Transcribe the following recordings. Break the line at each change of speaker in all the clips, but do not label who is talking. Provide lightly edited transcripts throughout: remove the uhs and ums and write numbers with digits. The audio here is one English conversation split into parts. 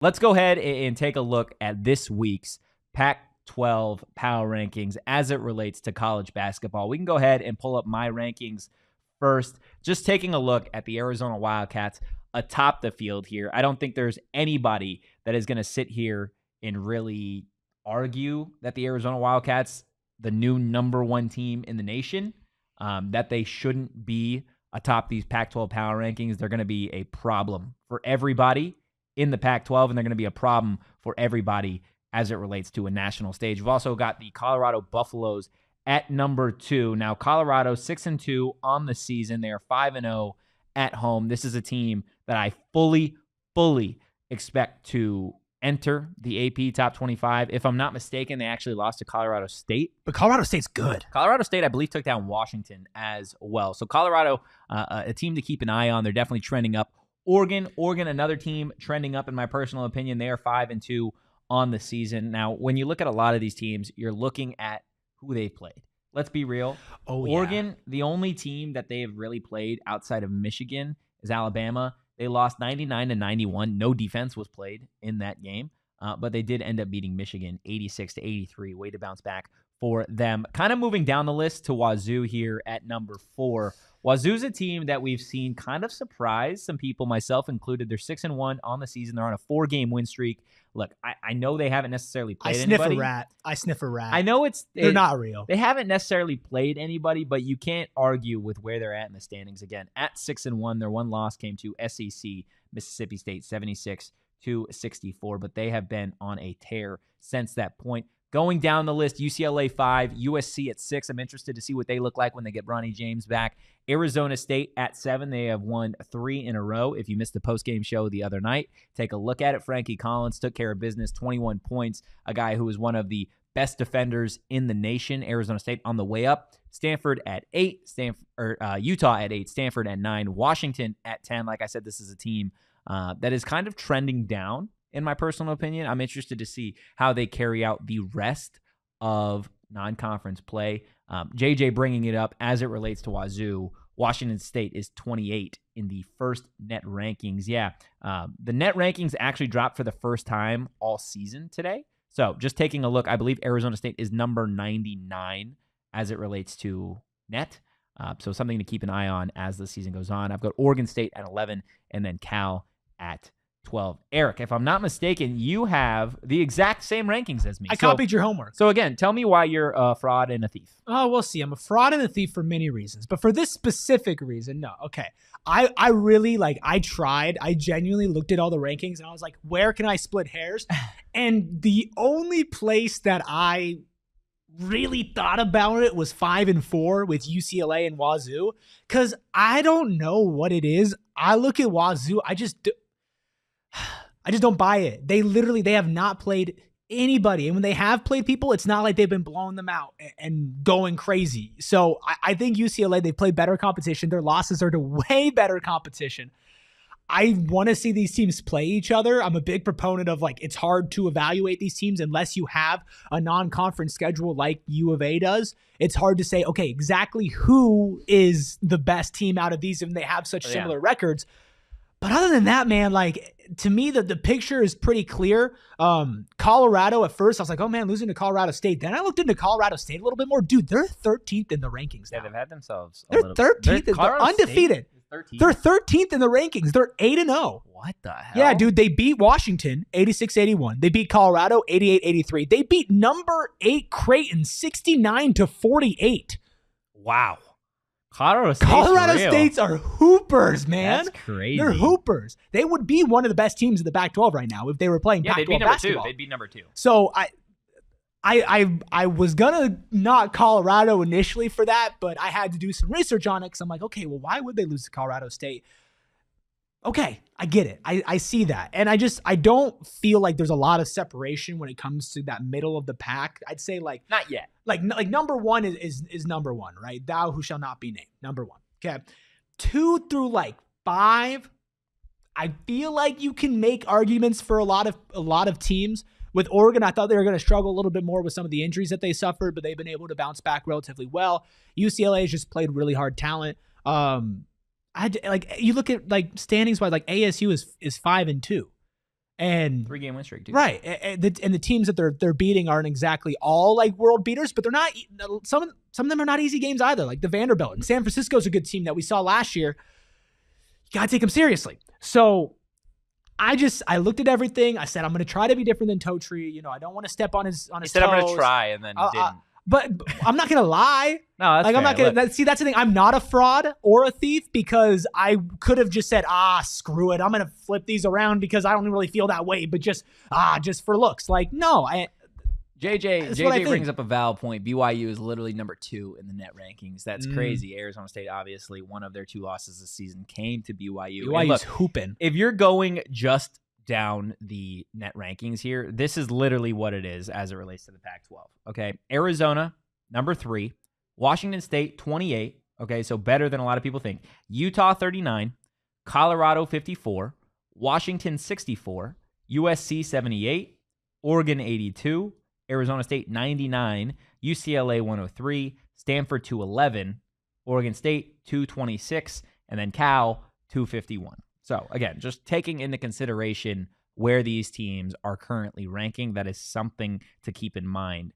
let's go ahead and take a look at this week's Pac-12 Power Rankings as it relates to college basketball. We can go ahead and pull up my rankings first. Just taking a look at the Arizona Wildcats atop the field here. I don't think there's anybody that is going to sit here and really argue that the Arizona Wildcats, the new number one team in the nation, that they shouldn't be atop these Pac-12 Power Rankings. They're going to be a problem for everybody in the Pac-12, and they're going to be a problem for everybody as it relates to a national stage. We've also got the Colorado Buffaloes at number 2. Now, Colorado 6-2 on the season. They are 5-0 at home. This is a team that I fully expect to enter the AP Top 25. If I'm not mistaken, they actually lost to Colorado State.
But Colorado State's good.
Colorado State, I believe, took down Washington as well. So Colorado, a team to keep an eye on. They're definitely trending up. Oregon, another team trending up in my personal opinion. They are 5-2 on the season. Now, when you look at a lot of these teams, you're looking at who they've played. Let's be real. Oregon, the only team that they have really played outside of Michigan is Alabama. They lost 99-91. No defense was played in that game, but they did end up beating Michigan 86-83. Way to bounce back for them. Kind of moving down the list to Wazoo here at number 4. Wazoo's a team that we've seen kind of surprise some people, myself included. They're 6-1 on the season. They're on a 4-game win streak. Look, I know they haven't necessarily played anybody.
I sniff a rat.
I know
they're not real.
They haven't necessarily played anybody, but you can't argue with where they're at in the standings. Again, at 6-1, their one loss came to SEC, Mississippi State, 76-64, but they have been on a tear since that point. Going down the list, UCLA 5, USC at 6. I'm interested to see what they look like when they get Bronny James back. Arizona State at 7. They have won 3 in a row. If you missed the postgame show the other night, take a look at it. Frankie Collins took care of business, 21 points, a guy who is one of the best defenders in the nation. Arizona State on the way up. Stanford at 8, Utah at 8, Stanford at 9, Washington at 10. Like I said, this is a team that is kind of trending down. In my personal opinion, I'm interested to see how they carry out the rest of non-conference play. JJ bringing it up as it relates to Wazoo. Washington State is 28 in the first net rankings. Yeah, the net rankings actually dropped for the first time all season today. So just taking a look, I believe Arizona State is number 99 as it relates to net. So something to keep an eye on as the season goes on. I've got Oregon State at 11 and then Cal at 12. Erik, if I'm not mistaken, you have the exact same rankings as me.
I copied your homework.
So again, tell me why you're a fraud and a thief.
Oh, we'll see. I'm a fraud and a thief for many reasons. But for this specific reason, no. Okay. I really, I tried. I genuinely looked at all the rankings and I was like, where can I split hairs? And the only place that I really thought about it was 5 and 4 with UCLA and Wazoo. Because I don't know what it is. I look at Wazoo. I just don't buy it. They have not played anybody. And when they have played people, it's not like they've been blowing them out and going crazy. So I think UCLA, they play better competition. Their losses are to way better competition. I want to see these teams play each other. I'm a big proponent of it's hard to evaluate these teams unless you have a non-conference schedule like U of A does. It's hard to say, okay, exactly who is the best team out of these when they have such similar records. But other than that, man, to me, the picture is pretty clear. Colorado, at first, I was like, oh, man, losing to Colorado State. Then I looked into Colorado State a little bit more. Dude, they're 13th in the rankings now.
Yeah, they've had themselves
They're 13th. They're undefeated. They're 13th in the rankings. They're 8-0.
What the hell?
Yeah, dude, they beat Washington 86-81. They beat Colorado 88-83. They beat number 8 Creighton 69-48.
Wow.
Colorado States are hoopers, man.
That's crazy.
They're hoopers. They would be one of the best teams in the Pac-12 right now if they were playing Pac-12 basketball.
They'd be number 2.
So I was gonna knock Colorado initially for that, but I had to do some research on it because I'm like, okay, well, why would they lose to Colorado State? Okay, I get it. I see that. And I don't feel like there's a lot of separation when it comes to that middle of the pack. I'd say
not yet.
Like number 1 is number 1, right? Thou who shall not be named. Number 1. Okay. 2 through 5, I feel like you can make arguments for a lot of teams. With Oregon, I thought they were going to struggle a little bit more with some of the injuries that they suffered, but they've been able to bounce back relatively well. UCLA has just played really hard talent. You look at standings wise, ASU is 5-2, And
3-game win streak, dude.
Right. And the teams that they're beating aren't exactly all like world beaters, but they're not. Some of them are not easy games either. Like the Vanderbilt and San Francisco's a good team that we saw last year. You gotta take them seriously. So I looked at everything. I said I'm gonna try to be different than Totri. I don't want to step on his
He said
toes.
I'm gonna try, and then didn't.
But I'm not gonna lie.
No, that's
like I'm
fair.
not gonna see. That's the thing. I'm not a fraud or a thief because I could have just said, screw it. I'm gonna flip these around because I don't really feel that way. But just for looks. Like no,
JJ brings up a valid point. BYU is literally number 2 in the net rankings. That's crazy. Arizona State, obviously, one of their 2 losses this season came to BYU.
BYU's hooping.
If you're going just down the net rankings here, this is literally what it is as it relates to the Pac-12. Okay, Arizona, number 3. Washington State, 28. Okay, so better than a lot of people think. Utah, 39. Colorado, 54. Washington, 64. USC, 78. Oregon, 82. Arizona State, 99. UCLA, 103. Stanford, 211. Oregon State, 226. And then Cal, 251. So, again, just taking into consideration where these teams are currently ranking, that is something to keep in mind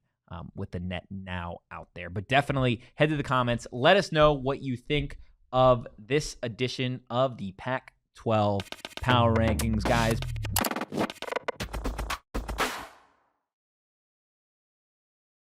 with the net now out there. But definitely head to the comments. Let us know what you think of this edition of the Pac-12 Power Rankings, guys.